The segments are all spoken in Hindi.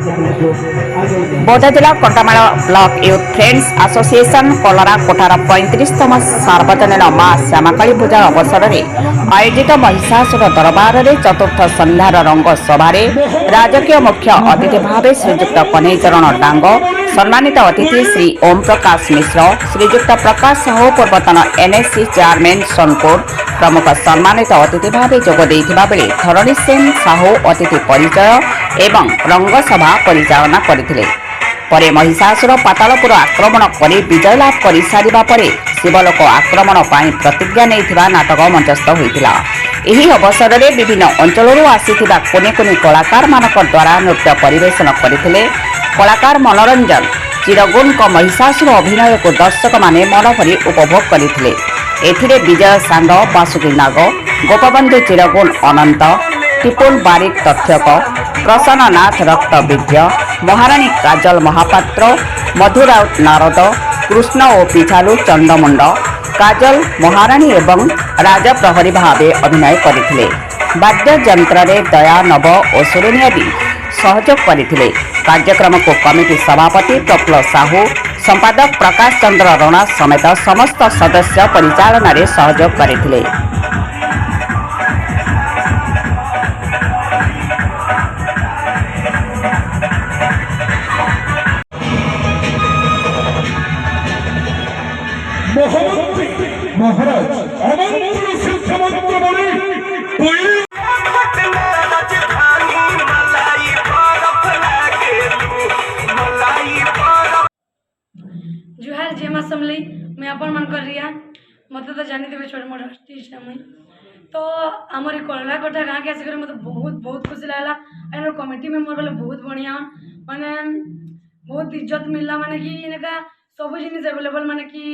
बौद्ध जिला Kantamal block youth friends association कलरा कोठार 35तम सार्वजनीन मां श्यामाकाली पूजा अवसर में आयोजित महिषासुर दरबार में चतुर्थ संध्यार रंग सभार राजकीय मुख्य अतिथि भाव श्रीजुक्त कन्हई चरण डांग, सम्मानित अतिथि श्री ओम प्रकाश मिश्र, श्रीजुक्त प्रकाश साहू पूर्वतन एनएससी चेयरमैन सोनपुर प्रमुख सम्मानित अतिथि भाव जोगदेइथिबा बेले धरणी सेन साहू अतिथि परिचय एवं रंगसभा परिचालना करथिले। परे महिषासुर पातालपुर आक्रमण कर विजय लाभ कर सारिबा परे शिवलोक आक्रमण पाई प्रतिज्ञा नैथिबा नाटक मंचस्थ होइतिला। एही अवसर में विभिन्न अंचलरू आसीथिबा कोने कोने कलाकार मानक द्वारा नृत्य परिवेशन करथिले। कलाकार मनोरंजन चिरगुण को महिषासुर अभिनय को दर्शक माने मन भरी उपभोग करथिले। एथिरे विजय सांड, बासुकी नाग, गोपबंधु चिरगुण अनंत, टिपुल बारिक तथ्यक, प्रसन्न नाथ रक्त विद्य, महाराणी काजल महापात्र, मधुराउत नारद, कृष्ण और पिछालू चंडमुंड, काजल महाराणी एवं राजा प्रहरी भावे अभिनय करथिले। वाद्य यंत्र रे दया नव और सुरेणी आदि सहयोग करथिले। कार्यक्रम को कमिटी सभापति प्रफुल्ल साहू, संपादक प्रकाश चंद्र रणा समेत समस्त सदस्य परिचालन रे सहयोग करथिले। महाराज अनंत सिद्ध मंत्र बने जुहार जेमा समली मैं अपन मन कर रिया मत तो जानी देवे छोटे मोटे आर्टिस्ट है मुई तो आमर कलरा कोठा गाँव के आसिक मत बहुत बहुत खुशी लगला। एनर कमिटी मेम्बर बोले बहुत बढ़िया माने बहुत इज्जत मिलला माने कि इनका सब जिन अवेलेबल माने कि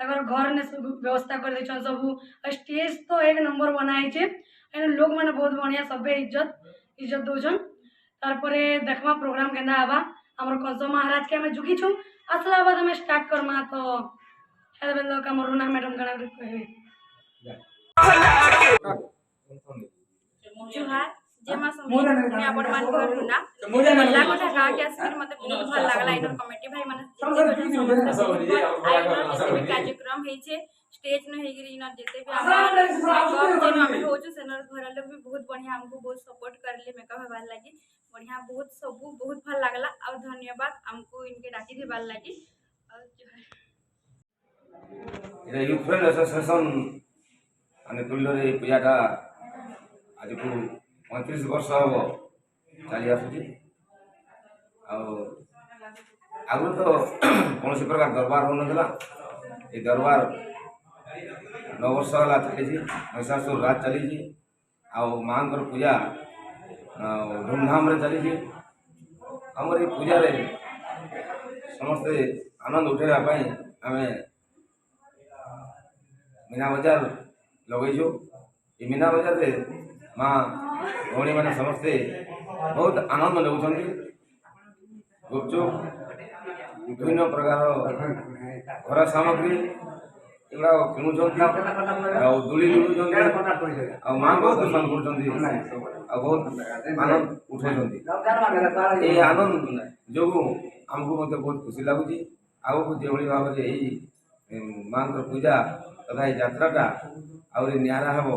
घर ने सब व्यवस्था कर देछन सब स्टेज तो एक नंबर बनाई छे एने लोग माने बहुत बढ़िया सब इज्जत दोछन। तारपरे देखमा प्रोग्राम केना आबा हमर कंसो महाराज के हमें जुगी छु असला बाद हमें स्टार्ट करमा तो हेल्प लोग हमर रुना मैडम कना कहबे जुहार जेमा समझ मैं अपन मान कर रुना मला कोठा गाँव के आसिक मते बहुत भल लागला। इनर कमिटी भाई माने आयोजन भी कार्यक्रम है छे स्टेज न हेगिरी इनर जेते भी हम जेनो हम होछु सेनर घर लोग भी बहुत बढ़िया हमको बहुत सपोर्ट करले मेकअप हेबार लागि बढ़िया बहुत सब बहुत भल लागला और धन्यवाद हमको इनके डाकी देबार लागि। और जुहार ये यूथ फ्रेंड एसोसिएशन आने तुल्य पूजाटा आज को 35 वर्ष हम चली आसुची आगु तो कौन प्रकार दरबार हो ना ये दरबार 9 वर्ष है चली महिषासुर राज चली माँ पूजा धूमधाम रे चली आमर ये पूजा रे समस्ते आनंद उठेगा आम मीना बजार लगेचु। ये मीना बजार रे माँ भौणी मैंने समस्ते बहुत आनंद नौकरी गुपचुप विभिन्न प्रकार घर सामग्री एगुड़ा किणुंट दूली लुड़ुंट माँ को दर्शन कर बहुत आनंद उठे। ये आनंद जो आमको मत बहुत खुशी लगुच आगे जो भाव में माँ पूजा तथा यात्राटा आहरी निरा हम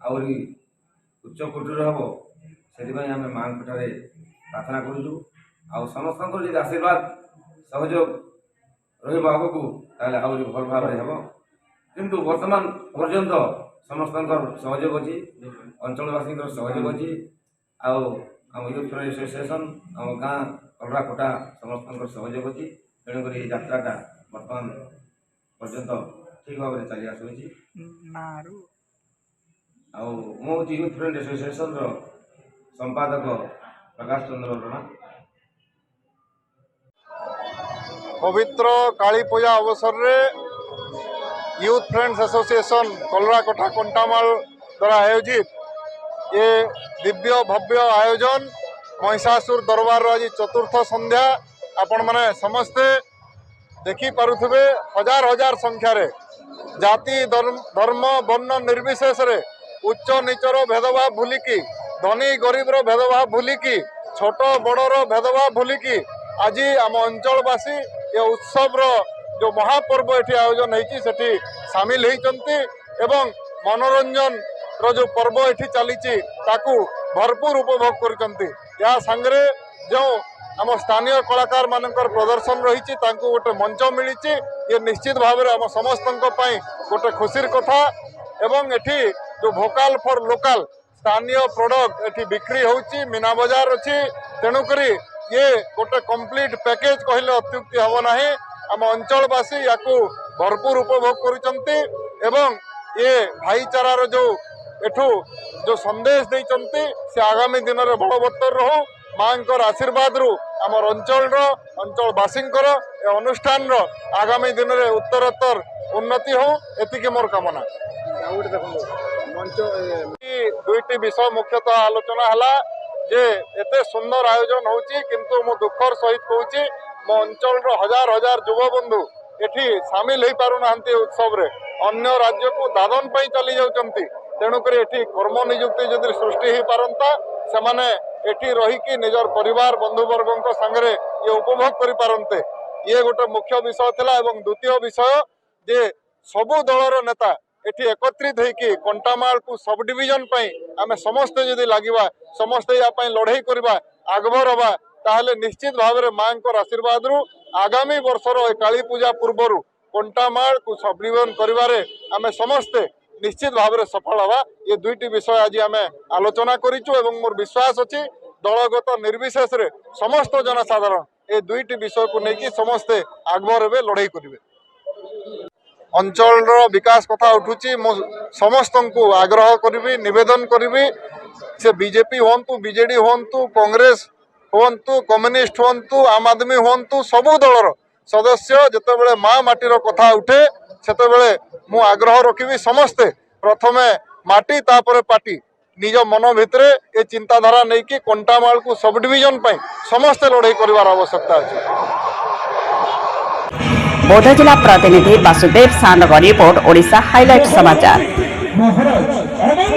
आहरी उच्च कोटर हम से आम माँ ठारे प्रार्थना करुचु आ समस्त जो आशीर्वाद सहयोग रहा को आहरी भल भाव हम किंतु वर्तमान पर्यंत समस्त सहयोग अच्छी अंचलवासी सहयोग अच्छी आम यूथ फ्रेंड एसोसिएशन आम गाँ कलरा कोटा समस्त सहयोग अच्छी तेणुक ये यात्राटा बर्तमान पर्यंत ठीक भाव में चली आसुची। मु यूथ फ्रेंड एसोसिएशन संपादक प्रकाश चंद्र रणा। पवित्र काली पूजा अवसर रे यूथ फ्रेंड्स एसोसिएशन कलरा कोठा कंटामाल द्वारा आयोजित ये दिव्य भव्य आयोजन महिषासुर दरबार आज चतुर्थ संध्या आपण माने समस्ते देखि पारुथिबे हजार हजार संख्यार जाति धर्म वर्ण निर्विशेष रे उच्च नीचर भेदभाव भूलिकी धनी गरीबर भेदभाव भूलिकी छोट बड़र भेदभाव भूलिकी आज आम अंचलवासी ये उत्सव जो महापर्व ये आयोजन होती सेठी सामिल होती एवं मनोरंजन जो पर्व ये चली भरपूर उपभोग कर सांगरे जो आम स्थानीय कलाकार मानकर प्रदर्शन रही गोटे मंच मिली ये निश्चित भाव में आम समस्त गोटे खुशीर कथा एवं एठी जो भोकाल फॉर लोकल स्थानीय प्रोडक्ट एठी बिक्री होची मीना बाजार अच्छी तेणुकरी ये गोटे कंप्लीट पैकेज कहले अत्युक्ति हम ना आम अंचलवासी या भरपूर उपभोग करुचंती एवं ये भाईचारार जो एठू जो संदेश देइचंती से आगामी दिन में बलवत्तर रहू मांकर आशीर्वाद रु आमर अंचलवासींकर ए अनुष्ठान आगामी दिन में उत्तरोत्तर उन्नति हो एतिके मोर कामना। दुईटी विषय मुख्यतः आलोचना हला जे एते सुंदर आयोजन होची किंतु मो दुखर सहित कहूची मो अंचल हजार हजार युव बंधु एठी सामिल हो पारु नाहंती उत्सव रे अन्य राज्य को दादन पई चली जाउचंती तेणुक एठी कर्म नियुक्ति जदि सृष्टि हो पारंता सेमाने एठी रही कि निजर परिवार बंधुवर्गों संगे ये उपभोग करि पारंते ये गोटे मुख्य विषय थिला एवं द्वितीय विषय जे सबु दलर नेता एठी एकत्रित होइकी कंटामाल को सब डिविजन पई आमे समस्त जदि लागिबा समस्त या पई लड़ाई करबा आगभर हबा ताहले निश्चित भाव में मां को आशीर्वाद रु आगामी वर्षर काली पूजा पूर्वर कंटामाल को सब डिविजन करिवारे आमे समस्ते निश्चित भाव में सफल हवा ये दुईटी विषय आज आम आलोचना करिचु एवं मोर विश्वास अच्छी दलगत निर्विशेष रे समस्त जनसाधारण ये दुईटी विषय को लेकिन समस्ते आगभर हे लड़ाई करेंगे। अंचल विकास कथा उठुची मो समस्त को आग्रह करी निवेदन करी से बीजेपी हूँ बीजेडी हूँ कांग्रेस हूँ कम्युनिस्ट हूँ आम आदमी हूँ सबू दलर सदस्य जितेबाला माँ माटीर कथा उठे सेतेबेले मु आग्रह रखी समस्ते प्रथमे माटी तापर पार्टी निज मन भितर ये चिंताधारा नहीं कि कंटामाल को सब डिविजन पर समस्ते लड़ाई कर आवश्यकता अच्छे। बौद्ध जिला प्रतिनिधि वासुदेव सांडग रिपोर्ट ओडिशा हाईलाइट समाचार। महाराज